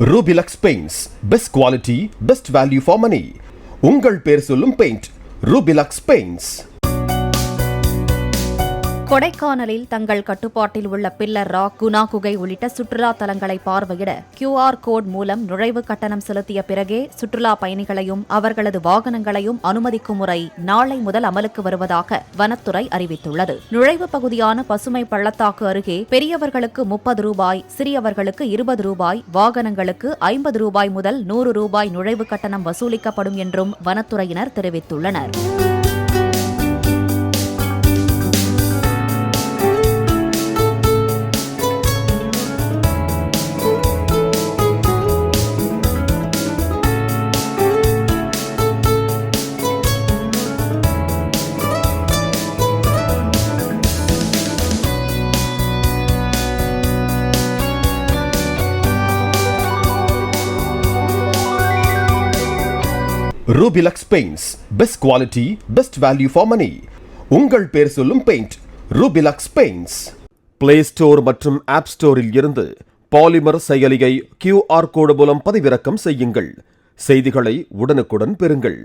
Rubilux Paints, best quality, best value for money. உங்கள் பேர் சொல்லும் பெயிண்ட் Rubilux Paints. கொடைக்கானலில் தங்கள் கட்டுப்பாட்டில் உள்ள பில்லர் ராக், குணா குகை உள்ளிட்ட சுற்றுலா தலங்களை பார்வையிட QR கோட் மூலம் நுழைவு கட்டணம் செலுத்திய பிறகே சுற்றுலா பயணிகளையும் அவர்களது வாகனங்களையும் அனுமதிக்கும் முறை நாளை முதல் அமலுக்கு வருவதாக வனத்துறை அறிவித்துள்ளது. நுழைவு பகுதியான பசுமை பள்ளத்தாக்கு அருகே பெரியவர்களுக்கு 30 ரூபாய், சிறியவர்களுக்கு 20 ரூபாய், வாகனங்களுக்கு 50 ரூபாய் முதல் 100 ரூபாய் நுழைவு கட்டணம் வசூலிக்கப்படும் என்றும் வனத்துறையினர் தெரிவித்துள்ளனர். Rubilux Paints, best quality, best value for money. உங்கள் பேர் சொல்லும் paint Rubilux Paints. Play Store மற்றும் App Storeல் இருந்து பாலிமர் செயலியை QR கோடு மூலம் பதிவிறக்கம் செய்யுங்கள். செய்திகளை உடனுக்குடன் பெறுங்கள்.